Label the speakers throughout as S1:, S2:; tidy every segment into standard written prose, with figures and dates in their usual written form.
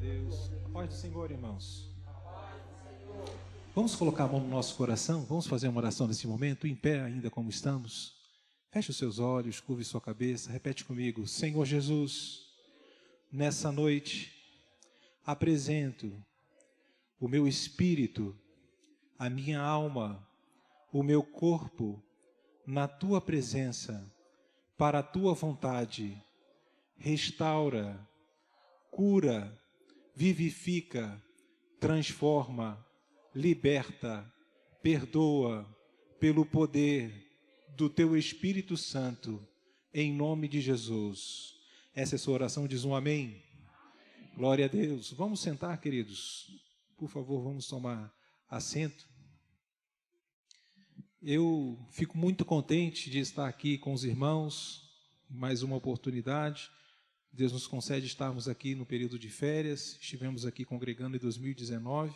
S1: Deus. A paz do Senhor, irmãos. Vamos colocar a mão no nosso coração? Vamos fazer uma oração nesse momento, em pé ainda como estamos? Feche os seus olhos, curve sua cabeça, repete comigo. Senhor Jesus, nessa noite, apresento o meu espírito, a minha alma, o meu corpo, na Tua presença, para a Tua vontade. Restaura, cura, vivifica, transforma, liberta, perdoa, pelo poder do Teu Espírito Santo, em nome de Jesus. Essa é a sua oração, diz um amém? Glória a Deus. Vamos sentar, queridos. Por favor, vamos tomar assento. Eu fico muito contente de estar aqui com os irmãos, mais uma oportunidade. Deus nos concede estarmos aqui no período de férias, estivemos aqui congregando em 2019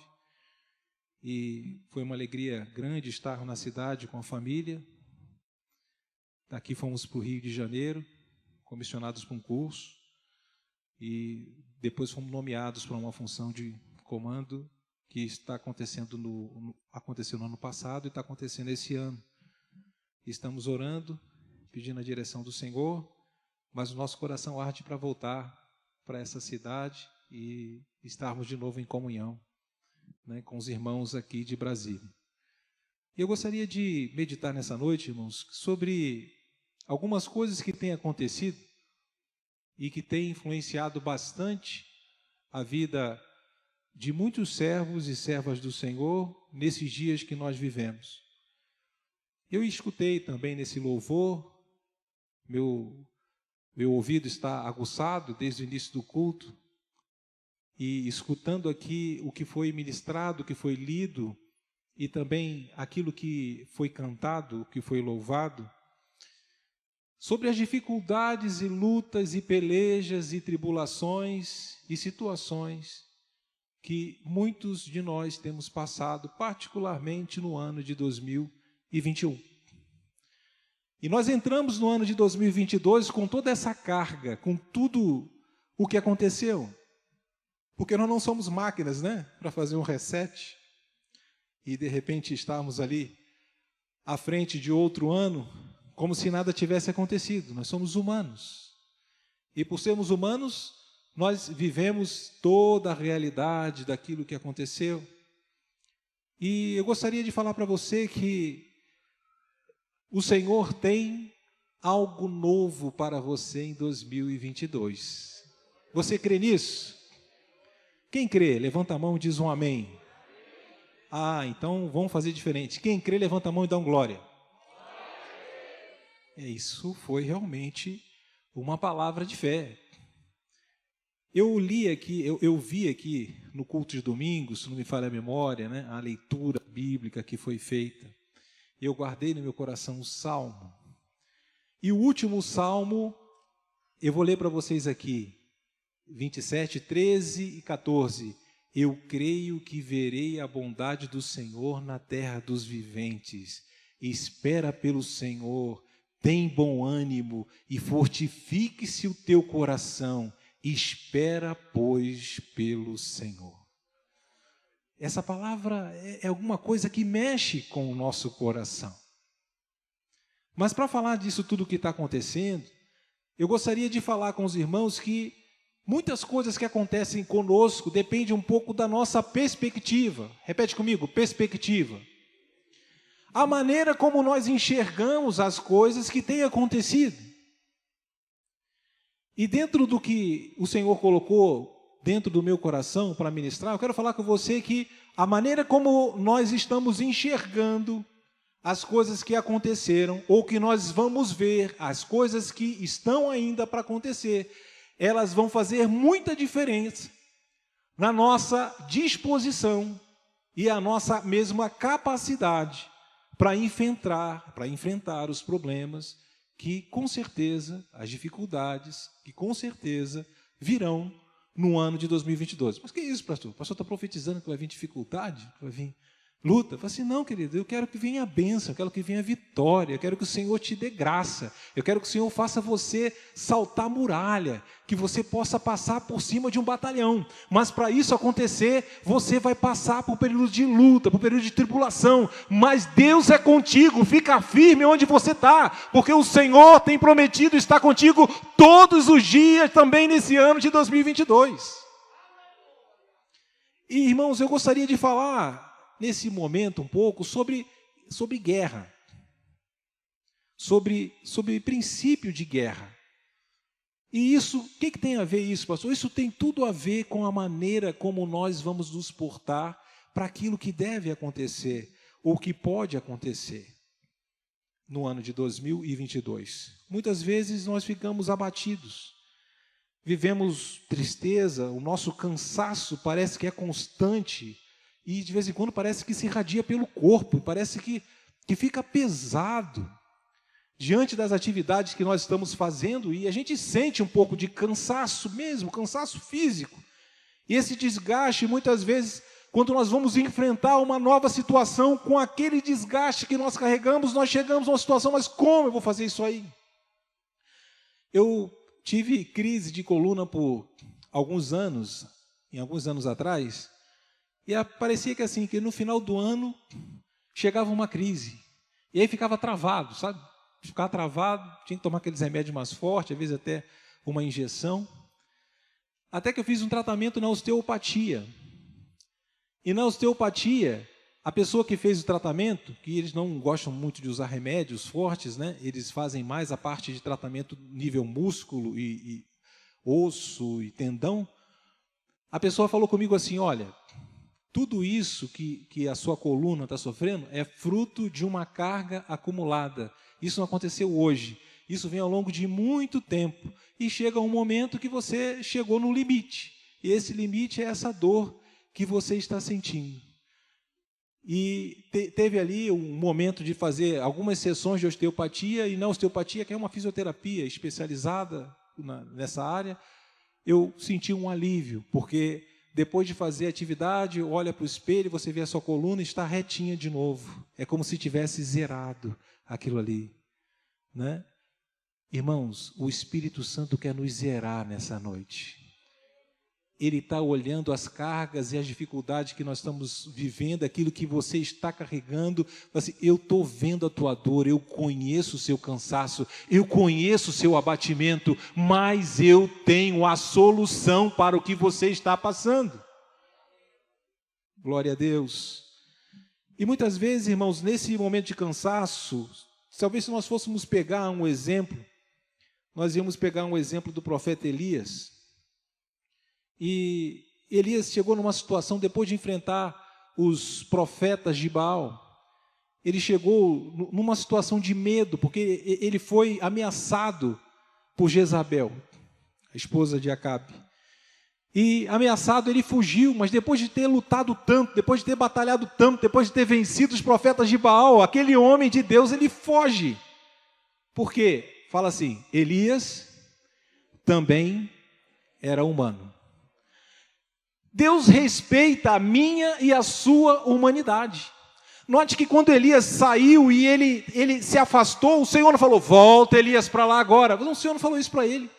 S1: e foi uma alegria grande estar na cidade com a família. Daqui fomos para o Rio de Janeiro, comissionados para um curso e depois fomos nomeados para uma função de comando que está acontecendo aconteceu no ano passado e está acontecendo esse ano. Estamos orando, pedindo a direção do Senhor, mas o nosso coração arde para voltar para essa cidade e estarmos de novo em comunhão, né, com os irmãos aqui de Brasília. Eu gostaria de meditar nessa noite, irmãos, sobre algumas coisas que têm acontecido e que têm influenciado bastante a vida de muitos servos e servas do Senhor nesses dias que nós vivemos. Eu escutei também nesse louvor, meu ouvido está aguçado desde o início do culto, e escutando aqui o que foi ministrado, o que foi lido, e também aquilo que foi cantado, o que foi louvado, sobre as dificuldades e lutas e pelejas e tribulações e situações que muitos de nós temos passado, particularmente no ano de 2021. E nós entramos no ano de 2022 com toda essa carga, com tudo o que aconteceu. Porque nós não somos máquinas, né? Para fazer um reset e de repente estarmos ali à frente de outro ano, como se nada tivesse acontecido. Nós somos humanos. E por sermos humanos, nós vivemos toda a realidade daquilo que aconteceu. E eu gostaria de falar para você que o Senhor tem algo novo para você em 2022. Você crê nisso? Quem crê? Levanta a mão e diz um amém. Ah, então vamos fazer diferente. Quem crê, levanta a mão e dá um glória. Isso foi realmente uma palavra de fé. Eu li aqui, eu vi aqui no culto de domingo, se não me falha a memória, né, a leitura bíblica que foi feita. Eu guardei no meu coração o Salmo. E o último Salmo, eu vou ler para vocês aqui, 27, 13 e 14. Eu creio que verei a bondade do Senhor na terra dos viventes. Espera pelo Senhor, tem bom ânimo e fortifique-se o teu coração. Espera, pois, pelo Senhor. Essa palavra é alguma coisa que mexe com o nosso coração. Mas para falar disso tudo que está acontecendo, eu gostaria de falar com os irmãos que muitas coisas que acontecem conosco dependem um pouco da nossa perspectiva. Repete comigo, perspectiva. A maneira como nós enxergamos as coisas que têm acontecido. E dentro do que o Senhor colocou dentro do meu coração para ministrar, eu quero falar com você que a maneira como nós estamos enxergando as coisas que aconteceram, ou que nós vamos ver, as coisas que estão ainda para acontecer, elas vão fazer muita diferença na nossa disposição e a nossa mesma capacidade para enfrentar os problemas que, com certeza, as dificuldades que, com certeza, virão no ano de 2022. Mas que é isso, pastor? O pastor está profetizando que vai vir dificuldade, que vai vir luta. Eu falo assim, não, querido, eu quero que venha a bênção, eu quero que venha a vitória, eu quero que o Senhor te dê graça, eu quero que o Senhor faça você saltar a muralha, que você possa passar por cima de um batalhão. Mas para isso acontecer, você vai passar por períodos de luta, por períodos de tribulação. Mas Deus é contigo, fica firme onde você está, porque o Senhor tem prometido estar contigo todos os dias, também nesse ano de 2022. E, irmãos, eu gostaria de falar, nesse momento, um pouco sobre guerra. Sobre princípio de guerra. E isso, o que tem a ver isso, pastor? Isso tem tudo a ver com a maneira como nós vamos nos portar para aquilo que deve acontecer, ou que pode acontecer no ano de 2022. Muitas vezes nós ficamos abatidos, vivemos tristeza, o nosso cansaço parece que é constante, e de vez em quando parece que se irradia pelo corpo, parece que fica pesado diante das atividades que nós estamos fazendo, e a gente sente um pouco de cansaço mesmo, cansaço físico. E esse desgaste, muitas vezes, quando nós vamos enfrentar uma nova situação, com aquele desgaste que nós carregamos, nós chegamos a uma situação, mas como eu vou fazer isso aí? Eu tive crise de coluna por alguns anos atrás, e parecia que assim, que no final do ano, chegava uma crise, e aí ficava travado, sabe? Ficar travado, tinha que tomar aqueles remédios mais fortes, às vezes até uma injeção. Até que eu fiz um tratamento na osteopatia. E na osteopatia, a pessoa que fez o tratamento, que eles não gostam muito de usar remédios fortes, né? Eles fazem mais a parte de tratamento nível músculo e osso e tendão. A pessoa falou comigo assim, olha, tudo isso que a sua coluna está sofrendo é fruto de uma carga acumulada. Isso não aconteceu hoje, isso vem ao longo de muito tempo, e chega um momento que você chegou no limite, e esse limite é essa dor que você está sentindo. E teve ali um momento de fazer algumas sessões de osteopatia, e na osteopatia, que é uma fisioterapia especializada nessa área, eu senti um alívio, porque depois de fazer a atividade, olha para o espelho, você vê a sua coluna e está retinha de novo, é como se tivesse zerado aquilo ali, né? Irmãos, o Espírito Santo quer nos zerar nessa noite. Ele está olhando as cargas e as dificuldades que nós estamos vivendo, aquilo que você está carregando, assim, eu estou vendo a tua dor, eu conheço o seu cansaço, eu conheço o seu abatimento, mas eu tenho a solução para o que você está passando. Glória a Deus. E muitas vezes, irmãos, nesse momento de cansaço, talvez se nós fôssemos pegar um exemplo, nós íamos pegar um exemplo do profeta Elias. E Elias chegou numa situação, depois de enfrentar os profetas de Baal, ele chegou numa situação de medo, porque ele foi ameaçado por Jezabel, a esposa de Acabe. E ameaçado, ele fugiu, mas depois de ter lutado tanto, depois de ter batalhado tanto, depois de ter vencido os profetas de Baal, aquele homem de Deus, ele foge. Por quê? Fala assim, Elias também era humano. Deus respeita a minha e a sua humanidade. Note que quando Elias saiu e ele se afastou, o Senhor não falou, volta Elias para lá agora. Não, o Senhor não falou isso para ele.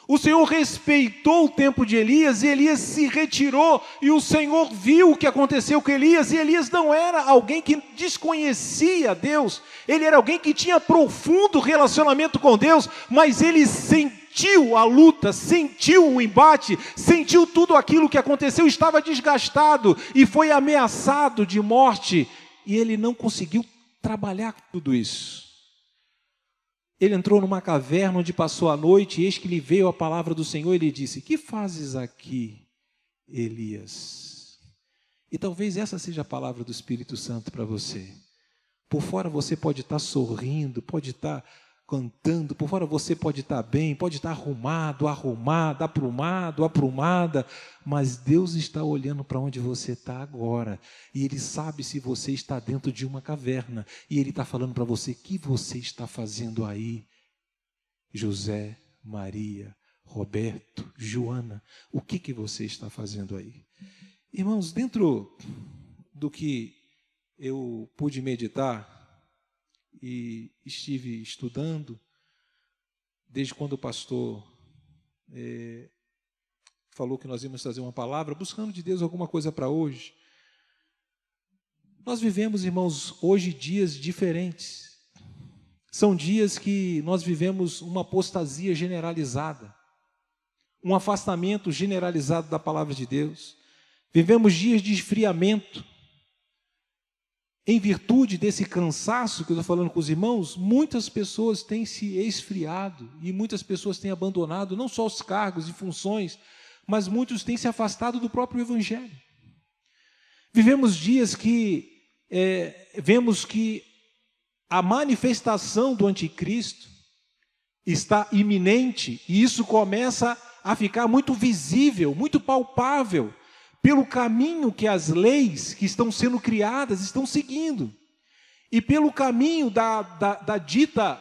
S1: O Senhor respeitou o tempo de Elias e Elias se retirou, e o Senhor viu o que aconteceu com Elias, e Elias não era alguém que desconhecia Deus, ele era alguém que tinha profundo relacionamento com Deus, mas ele sentiu a luta, sentiu o embate, sentiu tudo aquilo que aconteceu, estava desgastado e foi ameaçado de morte, e ele não conseguiu trabalhar com tudo isso. Ele entrou numa caverna onde passou a noite, e eis que lhe veio a palavra do Senhor, e lhe disse, que fazes aqui, Elias? E talvez essa seja a palavra do Espírito Santo para você. Por fora você pode estar sorrindo, pode estar cantando, por fora você pode estar bem, pode estar arrumado, arrumada, aprumado, aprumada, mas Deus está olhando para onde você está agora, e Ele sabe se você está dentro de uma caverna, e Ele está falando para você, o que você está fazendo aí? José, Maria, Roberto, Joana, o que você está fazendo aí? Irmãos, dentro do que eu pude meditar, e estive estudando, desde quando o pastor falou que nós íamos trazer uma palavra, buscando de Deus alguma coisa para hoje. Nós vivemos, irmãos, hoje dias diferentes. São dias que nós vivemos uma apostasia generalizada, um afastamento generalizado da palavra de Deus. Vivemos dias de esfriamento. Em virtude desse cansaço que eu estou falando com os irmãos, muitas pessoas têm se esfriado e muitas pessoas têm abandonado não só os cargos e funções, mas muitos têm se afastado do próprio Evangelho. Vivemos dias que vemos que a manifestação do anticristo está iminente e isso começa a ficar muito visível, muito palpável, pelo caminho que as leis que estão sendo criadas estão seguindo, e pelo caminho da dita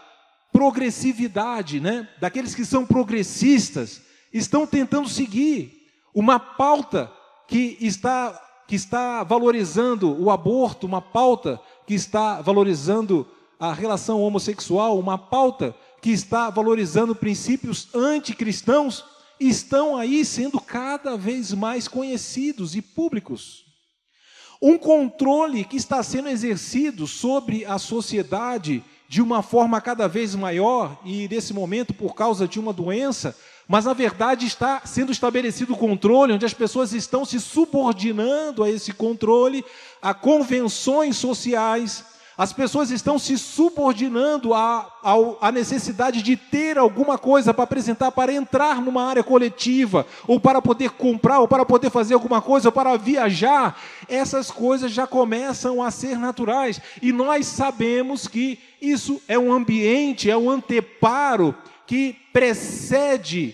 S1: progressividade, né? Daqueles que são progressistas, estão tentando seguir uma pauta que está valorizando o aborto, uma pauta que está valorizando a relação homossexual, uma pauta que está valorizando princípios anticristãos, estão aí sendo cada vez mais conhecidos e públicos. Um controle que está sendo exercido sobre a sociedade de uma forma cada vez maior, e nesse momento por causa de uma doença, mas na verdade está sendo estabelecido o controle, onde as pessoas estão se subordinando a esse controle, a convenções sociais. As pessoas estão se subordinando à necessidade de ter alguma coisa para apresentar, para entrar numa área coletiva, ou para poder comprar, ou para poder fazer alguma coisa, ou para viajar. Essas coisas já começam a ser naturais. E nós sabemos que isso é um ambiente, é um anteparo que precede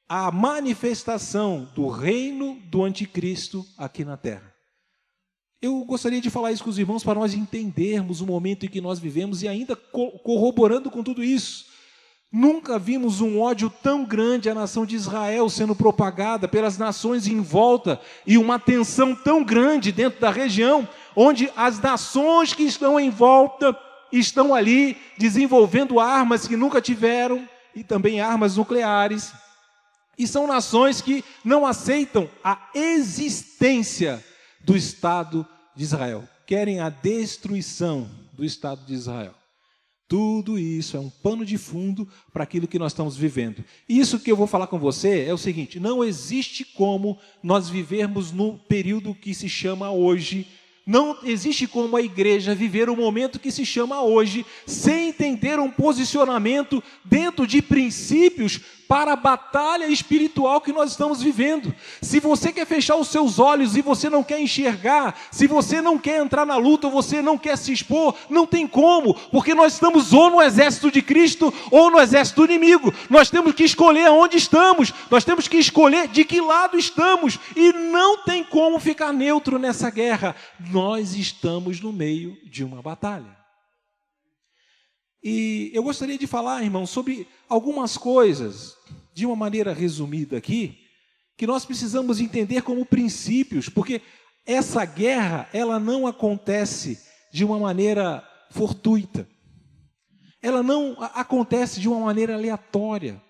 S1: a manifestação do reino do anticristo aqui na terra. Eu gostaria de falar isso com os irmãos para nós entendermos o momento em que nós vivemos e ainda corroborando com tudo isso. Nunca vimos um ódio tão grande à nação de Israel sendo propagada pelas nações em volta e uma tensão tão grande dentro da região, onde as nações que estão em volta estão ali desenvolvendo armas que nunca tiveram e também armas nucleares. E são nações que não aceitam a existência do Estado de Israel, querem a destruição do Estado de Israel. Tudo isso é um pano de fundo para aquilo que nós estamos vivendo. Isso que eu vou falar com você é o seguinte: não existe como nós vivermos no período que se chama hoje, não existe como a igreja viver o momento que se chama hoje, sem entender um posicionamento dentro de princípios para a batalha espiritual que nós estamos vivendo. Se você quer fechar os seus olhos e você não quer enxergar, se você não quer entrar na luta, ou você não quer se expor, não tem como, porque nós estamos ou no exército de Cristo ou no exército do inimigo. Nós temos que escolher aonde estamos, nós temos que escolher de que lado estamos, e não tem como ficar neutro nessa guerra. Nós estamos no meio de uma batalha. E eu gostaria de falar, irmão, sobre algumas coisas, de uma maneira resumida aqui, que nós precisamos entender como princípios, porque essa guerra, ela não acontece de uma maneira fortuita, ela não acontece de uma maneira aleatória,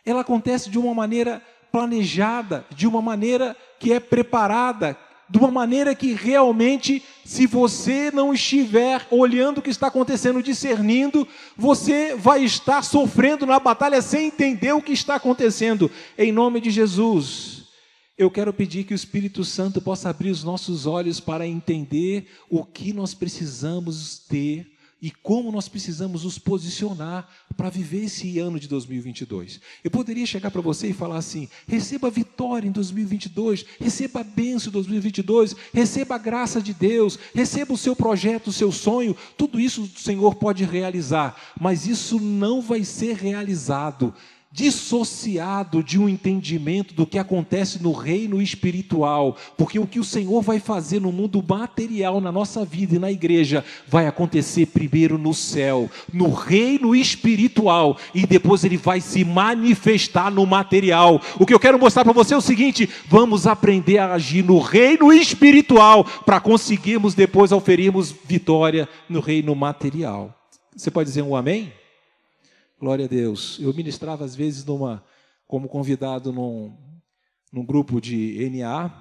S1: ela acontece de uma maneira planejada, de uma maneira que é preparada, de uma maneira que realmente, se você não estiver olhando o que está acontecendo, discernindo, você vai estar sofrendo na batalha sem entender o que está acontecendo. Em nome de Jesus, eu quero pedir que o Espírito Santo possa abrir os nossos olhos para entender o que nós precisamos ter e como nós precisamos nos posicionar para viver esse ano de 2022. Eu poderia chegar para você e falar assim: receba a vitória em 2022, receba a bênção em 2022, receba a graça de Deus, receba o seu projeto, o seu sonho. Tudo isso o Senhor pode realizar, mas isso não vai ser realizado dissociado de um entendimento do que acontece no reino espiritual, porque o que o Senhor vai fazer no mundo material, na nossa vida e na igreja, vai acontecer primeiro no céu, no reino espiritual, e depois ele vai se manifestar no material. O que eu quero mostrar para você é o seguinte: vamos aprender a agir no reino espiritual, para conseguirmos depois oferirmos vitória no reino material. Você pode dizer um amém? Glória a Deus. Eu ministrava às vezes como convidado num grupo de NA,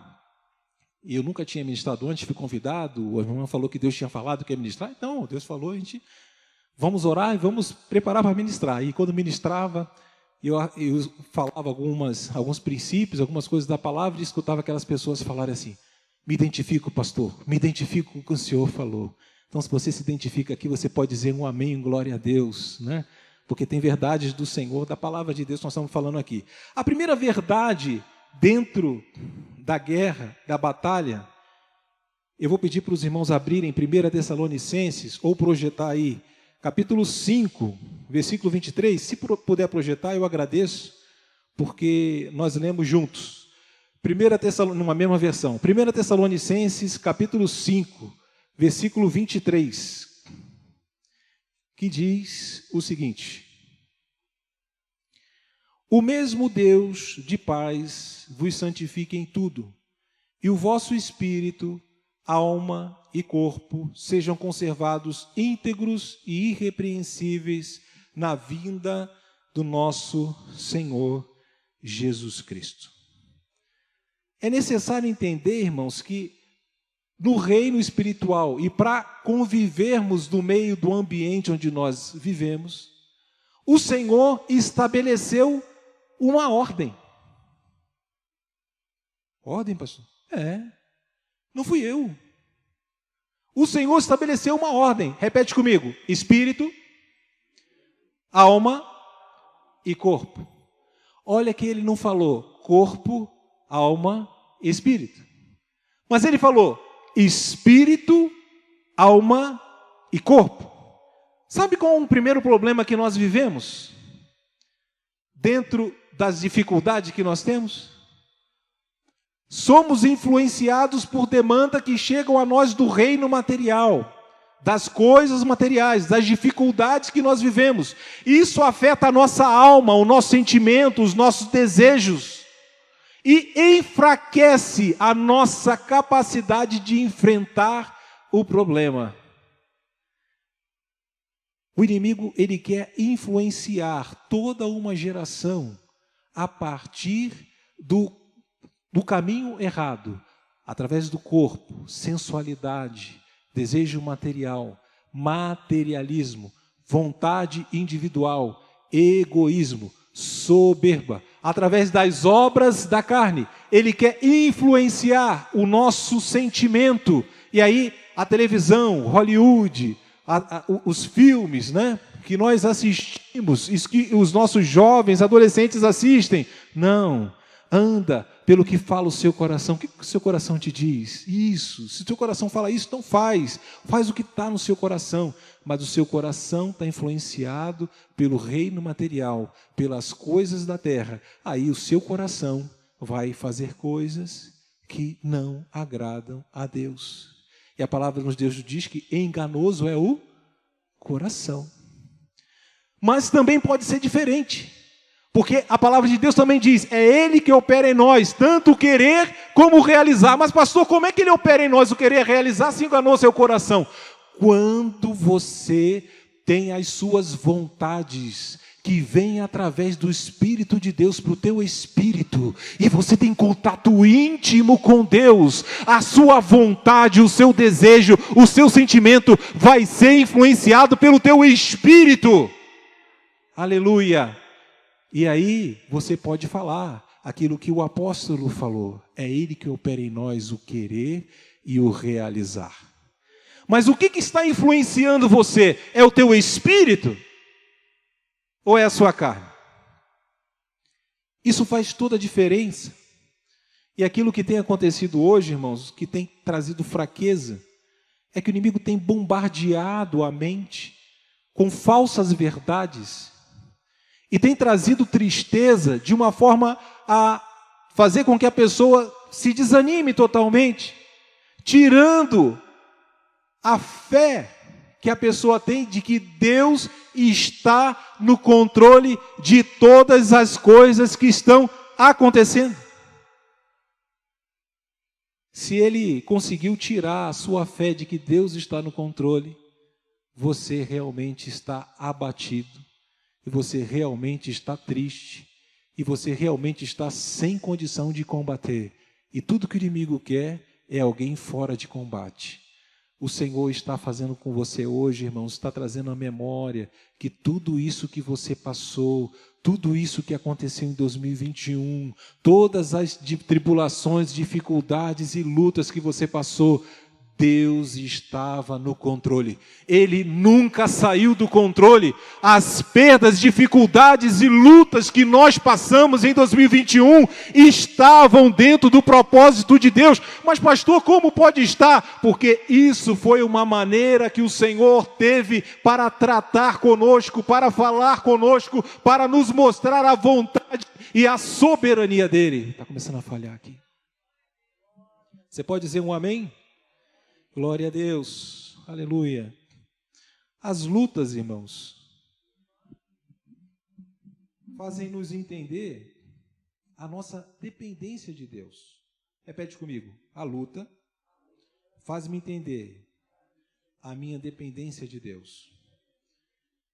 S1: e eu nunca tinha ministrado antes, fui convidado, a irmã falou que Deus tinha falado que ia ministrar, então Deus falou, a gente, vamos orar e vamos preparar para ministrar. E quando ministrava, eu falava alguns princípios, algumas coisas da palavra, e escutava aquelas pessoas falarem assim, me identifico, pastor, me identifico com o que o senhor falou. Então, se você se identifica aqui, você pode dizer um amém, glória a Deus, né? Porque tem verdades do Senhor, da palavra de Deus que nós estamos falando aqui. A primeira verdade dentro da guerra, da batalha, eu vou pedir para os irmãos abrirem 1 Tessalonicenses, ou projetar aí, capítulo 5, versículo 23, se puder projetar, eu agradeço, porque nós lemos juntos. 1 Tessalonicenses, numa mesma versão, 1 Tessalonicenses, capítulo 5, versículo 23, que diz o seguinte: o mesmo Deus de paz vos santifique em tudo, e o vosso espírito, alma e corpo sejam conservados íntegros e irrepreensíveis na vinda do nosso Senhor Jesus Cristo. É necessário entender, irmãos, que no reino espiritual e para convivermos no meio do ambiente onde nós vivemos, o Senhor estabeleceu uma ordem. Ordem, pastor? Não fui eu. O Senhor estabeleceu uma ordem. Repete comigo: espírito, alma e corpo. Olha que ele não falou corpo, alma e espírito. Mas ele falou espírito, alma e corpo. Sabe qual é o primeiro problema que nós vivemos? Dentro das dificuldades que nós temos? Somos influenciados por demanda que chegam a nós do reino material, das coisas materiais, das dificuldades que nós vivemos. Isso afeta a nossa alma, o nosso sentimento, os nossos desejos. E enfraquece a nossa capacidade de enfrentar o problema. O inimigo, ele quer influenciar toda uma geração a partir do caminho errado, através do corpo, sensualidade, desejo material, materialismo, vontade individual, egoísmo, soberba, através das obras da carne. Ele quer influenciar o nosso sentimento. E aí a televisão, Hollywood, os filmes, né, que nós assistimos, que os nossos jovens, adolescentes assistem, não, anda pelo que fala o seu coração. O que o seu coração te diz? Isso. Se o seu coração fala isso, então faz o que está no seu coração. Mas o seu coração está influenciado pelo reino material, pelas coisas da terra. Aí o seu coração vai fazer coisas que não agradam a Deus. E a palavra de Deus diz que enganoso é o coração. Mas também pode ser diferente. Porque a palavra de Deus também diz, é Ele que opera em nós, tanto o querer como o realizar. Mas pastor, como é que Ele opera em nós o querer realizar se enganou seu coração? Quando você tem as suas vontades que vêm através do Espírito de Deus para o teu espírito, e você tem contato íntimo com Deus, a sua vontade, o seu desejo, o seu sentimento vai ser influenciado pelo teu espírito. Aleluia! E aí você pode falar aquilo que o apóstolo falou. É Ele que opera em nós o querer e o realizar. Mas o que está influenciando você? É o teu espírito? Ou é a sua carne? Isso faz toda a diferença. E aquilo que tem acontecido hoje, irmãos, que tem trazido fraqueza, é que o inimigo tem bombardeado a mente com falsas verdades. E tem trazido tristeza de uma forma a fazer com que a pessoa se desanime totalmente, tirando a fé que a pessoa tem de que Deus está no controle de todas as coisas que estão acontecendo. Se ele conseguiu tirar a sua fé de que Deus está no controle, você realmente está abatido. E você realmente está triste, e e você realmente está sem condição de combater. E tudo que o inimigo quer é alguém fora de combate. O Senhor está fazendo com você hoje, irmãos, está trazendo à memória que tudo isso que você passou, tudo isso que aconteceu em 2021, todas as tribulações, dificuldades e lutas que você passou, Deus estava no controle. Ele nunca saiu do controle. As perdas, dificuldades e lutas que nós passamos em 2021 estavam dentro do propósito de Deus. Mas pastor, como pode estar? Porque isso foi uma maneira que o Senhor teve para tratar conosco, para falar conosco, para nos mostrar a vontade e a soberania dele. Está começando a falhar aqui. Você pode dizer um amém? Glória a Deus, aleluia. As lutas, irmãos, fazem-nos entender a nossa dependência de Deus. Repete comigo, a luta faz-me entender a minha dependência de Deus.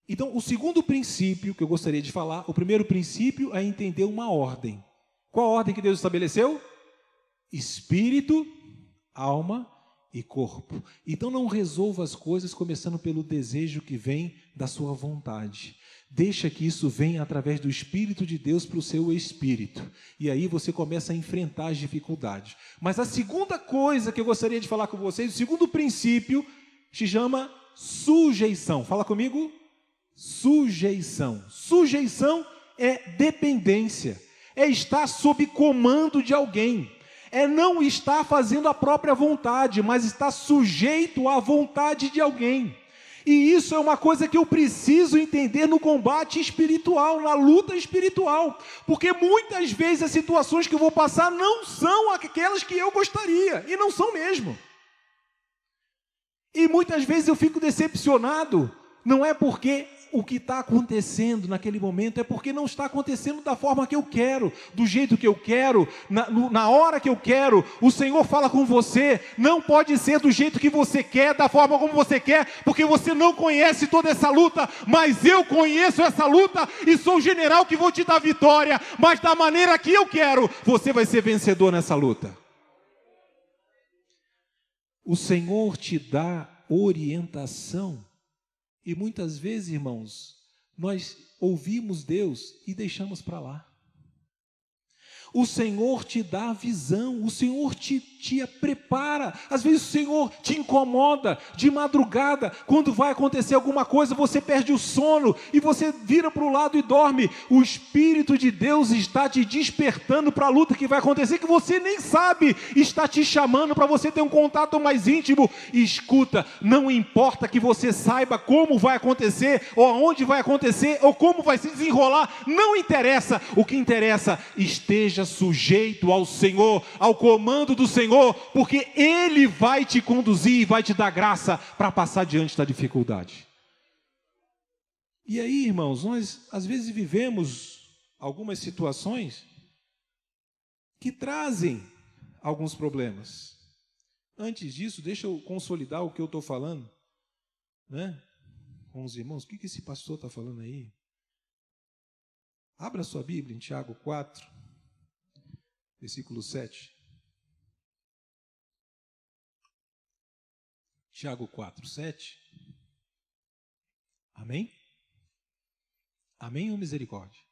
S1: Então, o segundo princípio que eu gostaria de falar, o primeiro princípio é entender uma ordem. Qual a ordem que Deus estabeleceu? Espírito, alma e corpo. Então não resolva as coisas começando pelo desejo que vem da sua vontade. Deixa que isso venha através do Espírito de Deus para o seu espírito. E aí você começa a enfrentar as dificuldades. Mas a segunda coisa que eu gostaria de falar com vocês, o segundo princípio, se chama sujeição. Fala comigo. Sujeição. Sujeição é dependência. É estar sob comando de alguém. É não estar fazendo a própria vontade, mas estar sujeito à vontade de alguém. E isso é uma coisa que eu preciso entender no combate espiritual, na luta espiritual. Porque muitas vezes as situações que eu vou passar não são aquelas que eu gostaria, e não são mesmo. E muitas vezes eu fico decepcionado, não é porque o que está acontecendo naquele momento, é porque não está acontecendo da forma que eu quero, do jeito que eu quero, na hora que eu quero. O Senhor fala com você, não pode ser do jeito que você quer, da forma como você quer, porque você não conhece toda essa luta, mas eu conheço essa luta e sou o general que vou te dar vitória, mas da maneira que eu quero, você vai ser vencedor nessa luta. O Senhor te dá orientação. E muitas vezes, irmãos, nós ouvimos Deus e deixamos para lá. O Senhor te dá a visão, o Senhor te prepara. Às vezes o Senhor te incomoda de madrugada, quando vai acontecer alguma coisa, você perde o sono e você vira para o lado e dorme. O Espírito de Deus está te despertando para a luta que vai acontecer, que você nem sabe, está te chamando para você ter um contato mais íntimo. E escuta, não importa que você saiba como vai acontecer, ou aonde vai acontecer, ou como vai se desenrolar, não interessa. O que interessa, esteja sujeito ao Senhor, ao comando do Senhor, porque Ele vai te conduzir e vai te dar graça para passar diante da dificuldade. E aí, irmãos, nós às vezes vivemos algumas situações que trazem alguns problemas. Antes disso, deixa eu consolidar o que eu estou falando, né? Com os irmãos. O que esse pastor está falando aí? Abra sua Bíblia em Tiago 4. Versículo 7. Tiago 4, 7. Amém? Amém ou misericórdia?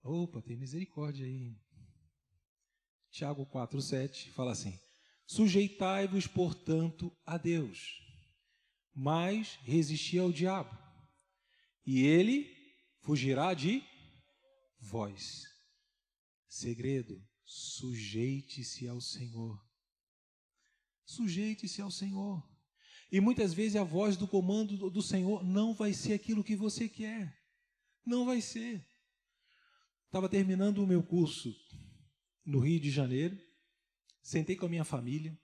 S1: Opa, tem misericórdia aí. Tiago 4, 7 fala assim: sujeitai-vos, portanto, a Deus, mas resisti ao diabo, e ele fugirá de vós. Segredo, sujeite-se ao Senhor. Sujeite-se ao Senhor. E muitas vezes a voz do comando do Senhor não vai ser aquilo que você quer. Não vai ser. Estava terminando o meu curso no Rio de Janeiro, sentei com a minha família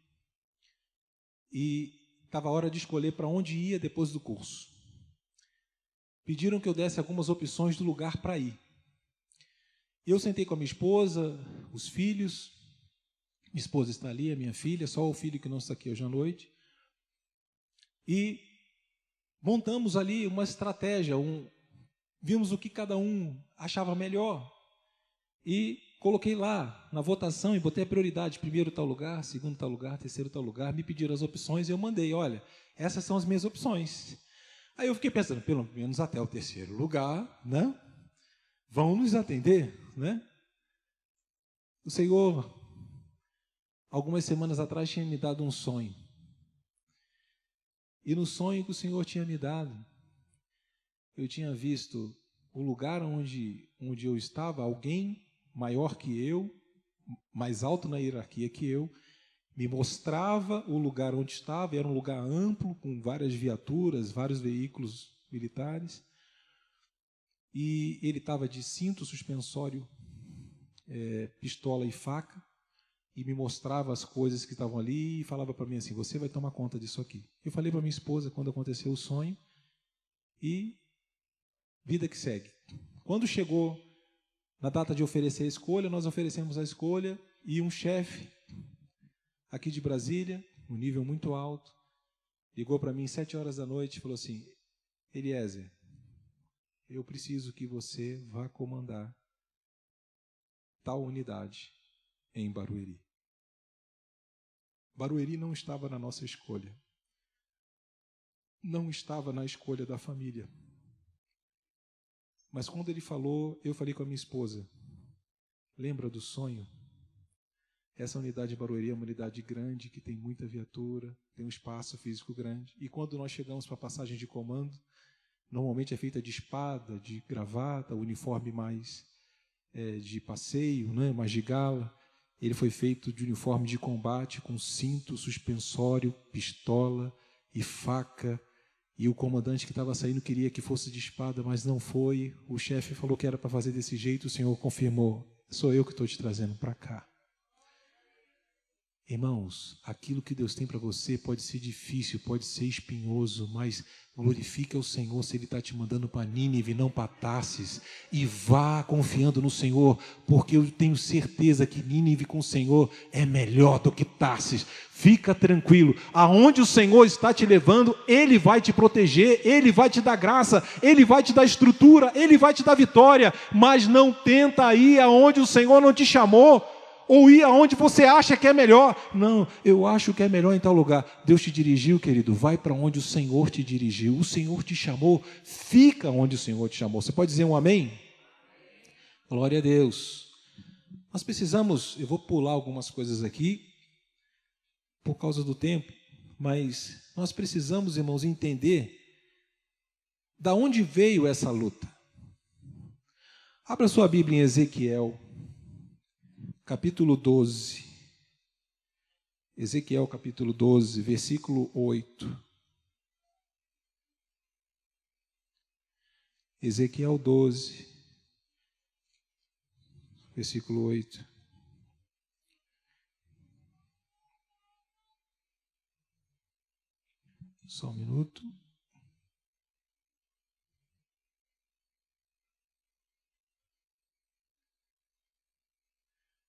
S1: e estava a hora de escolher para onde ia depois do curso. Pediram que eu desse algumas opções do lugar para ir. Eu sentei com a minha esposa, os filhos. Minha esposa está ali, a minha filha, só o filho que não está aqui hoje à noite. E montamos ali uma estratégia, vimos o que cada um achava melhor e coloquei lá na votação e botei a prioridade, primeiro tal lugar, segundo tal lugar, terceiro tal lugar, me pediram as opções e eu mandei, olha, essas são as minhas opções. Aí eu fiquei pensando, pelo menos até o terceiro lugar, né? Vão nos atender, né? O Senhor, algumas semanas atrás, tinha me dado um sonho. E no sonho que o Senhor tinha me dado, eu tinha visto o lugar onde eu estava, alguém maior que eu, mais alto na hierarquia que eu, me mostrava o lugar onde estava, era um lugar amplo, com várias viaturas, vários veículos militares, e ele estava de cinto suspensório, pistola e faca, e me mostrava as coisas que estavam ali, e falava para mim assim, você vai tomar conta disso aqui. Eu falei para minha esposa quando aconteceu o sonho, e vida que segue. Quando chegou na data de oferecer a escolha, nós oferecemos a escolha, e um chefe aqui de Brasília, um nível muito alto, ligou para mim 7 horas da noite e falou assim, Eliezer, eu preciso que você vá comandar tal unidade em Barueri. Barueri não estava na nossa escolha. Não estava na escolha da família. Mas quando ele falou, eu falei com a minha esposa, lembra do sonho? Essa unidade de Barueri é uma unidade grande, que tem muita viatura, tem um espaço físico grande. E quando nós chegamos para a passagem de comando, normalmente é feita de espada, de gravata, uniforme mais de passeio, né, mais de gala. Ele foi feito de uniforme de combate, com cinto, suspensório, pistola e faca. E o comandante que estava saindo queria que fosse de espada, mas não foi. O chefe falou que era para fazer desse jeito, o Senhor confirmou, sou eu que estou te trazendo para cá. Irmãos, aquilo que Deus tem para você pode ser difícil, pode ser espinhoso, mas glorifica o Senhor se Ele está te mandando para Nínive, não para Tarsis. E vá confiando no Senhor, porque eu tenho certeza que Nínive com o Senhor é melhor do que Tarsis. Fica tranquilo, aonde o Senhor está te levando, Ele vai te proteger, Ele vai te dar graça, Ele vai te dar estrutura, Ele vai te dar vitória, mas não tenta ir aonde o Senhor não te chamou, ou ir aonde você acha que é melhor. Não, eu acho que é melhor em tal lugar. Deus te dirigiu, querido, vai para onde o Senhor te dirigiu. O Senhor te chamou, fica onde o Senhor te chamou. Você pode dizer um amém? Glória a Deus. Nós precisamos, eu vou pular algumas coisas aqui, por causa do tempo, mas nós precisamos, irmãos, entender da onde veio essa luta. Abra sua Bíblia em Ezequiel, capítulo 12, Ezequiel capítulo 12, versículo 8. Ezequiel 12, versículo 8. Só um minuto.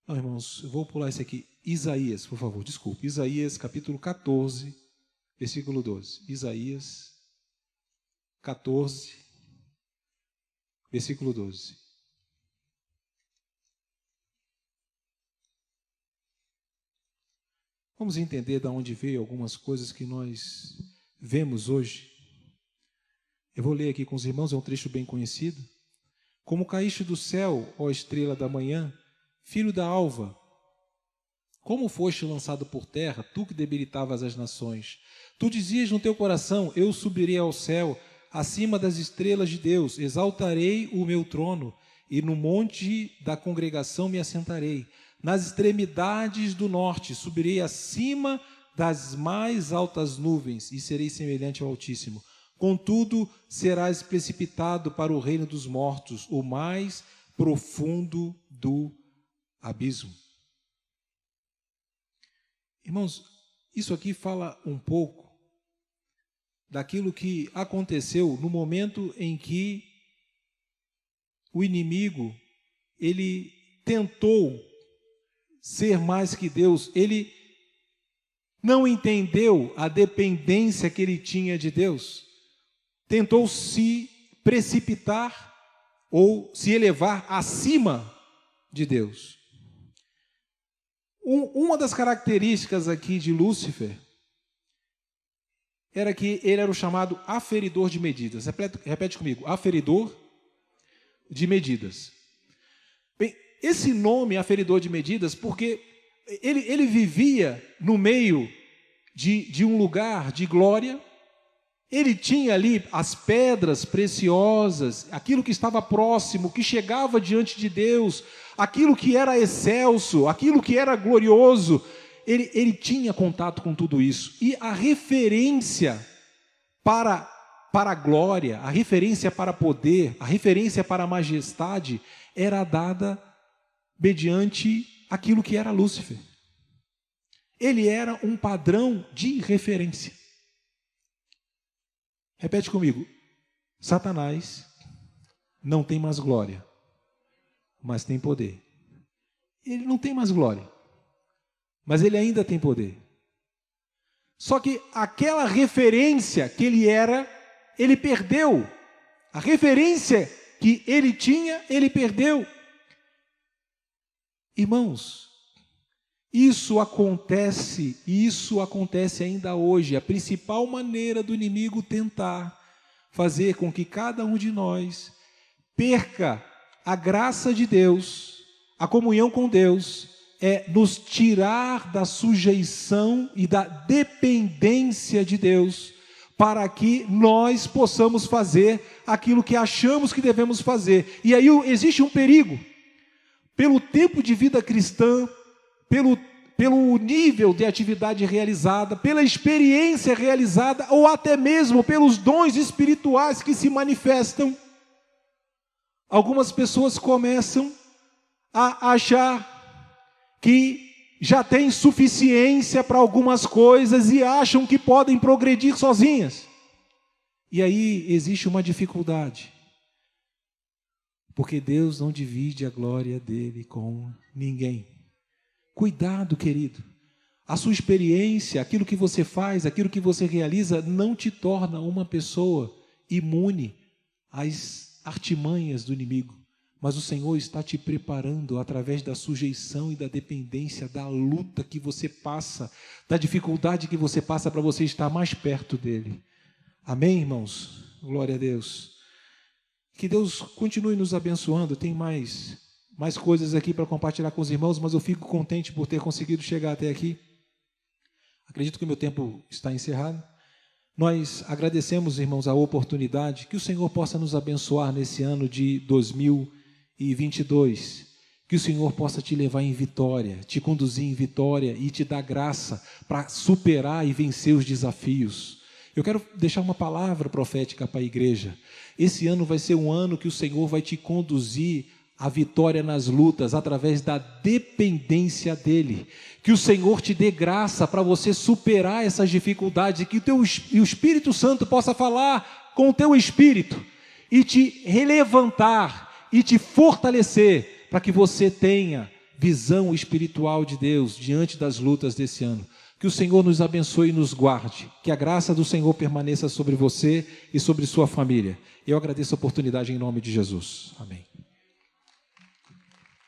S1: Não, irmãos, eu vou pular esse aqui. Isaías, por favor, desculpe. Isaías, capítulo 14, versículo 12. Isaías 14, versículo 12. Vamos entender de onde veio algumas coisas que nós vemos hoje. Eu vou ler aqui com os irmãos, é um trecho bem conhecido. Como caíste do céu, ó estrela da manhã, filho da alva, como foste lançado por terra, tu que debilitavas as nações. Tu dizias no teu coração, eu subirei ao céu, acima das estrelas de Deus, exaltarei o meu trono, e no monte da congregação me assentarei. Nas extremidades do norte, subirei acima das mais altas nuvens, e serei semelhante ao Altíssimo. Contudo, serás precipitado para o reino dos mortos, o mais profundo do abismo. Irmãos, isso aqui fala um pouco daquilo que aconteceu no momento em que o inimigo, ele tentou ser mais que Deus, ele não entendeu a dependência que ele tinha de Deus, tentou se precipitar ou se elevar acima de Deus. Uma das características aqui de Lúcifer era que ele era o chamado aferidor de medidas. Repete comigo, aferidor de medidas. Bem, esse nome, aferidor de medidas, porque ele vivia no meio de um lugar de glória. Ele tinha ali as pedras preciosas, aquilo que estava próximo, que chegava diante de Deus, aquilo que era excelso, aquilo que era glorioso. Ele tinha contato com tudo isso. E a referência para a glória, a referência para poder, a referência para a majestade era dada mediante aquilo que era Lúcifer. Ele era um padrão de referência. Repete comigo. Satanás não tem mais glória, mas tem poder. Ele não tem mais glória, mas ele ainda tem poder. Só que aquela referência que ele era, ele perdeu. A referência que ele tinha, ele perdeu. Irmãos, isso acontece ainda hoje. A principal maneira do inimigo tentar fazer com que cada um de nós perca a graça de Deus, a comunhão com Deus, é nos tirar da sujeição e da dependência de Deus, para que nós possamos fazer aquilo que achamos que devemos fazer. E aí existe um perigo. Pelo tempo de vida cristã, pelo nível de atividade realizada, pela experiência realizada, ou até mesmo pelos dons espirituais que se manifestam, algumas pessoas começam a achar que já têm suficiência para algumas coisas e acham que podem progredir sozinhas. E aí existe uma dificuldade, porque Deus não divide a glória dele com ninguém. Cuidado, querido. A sua experiência, aquilo que você faz, aquilo que você realiza, não te torna uma pessoa imune às artimanhas do inimigo. Mas o Senhor está te preparando através da sujeição e da dependência, da luta que você passa, da dificuldade que você passa para você estar mais perto dele. Amém, irmãos? Glória a Deus. Que Deus continue nos abençoando. Tem mais coisas aqui para compartilhar com os irmãos, mas eu fico contente por ter conseguido chegar até aqui. Acredito que o meu tempo está encerrado. Nós agradecemos, irmãos, a oportunidade, que o Senhor possa nos abençoar nesse ano de 2022, que o Senhor possa te levar em vitória, te conduzir em vitória e te dar graça para superar e vencer os desafios. Eu quero deixar uma palavra profética para a igreja. Esse ano vai ser um ano que o Senhor vai te conduzir a vitória nas lutas, através da dependência dEle. Que o Senhor te dê graça para você superar essas dificuldades, que o Espírito Santo possa falar com o teu espírito, e te relevantar, e te fortalecer, para que você tenha visão espiritual de Deus, diante das lutas desse ano. Que o Senhor nos abençoe e nos guarde, que a graça do Senhor permaneça sobre você e sobre sua família. Eu agradeço a oportunidade em nome de Jesus. Amém.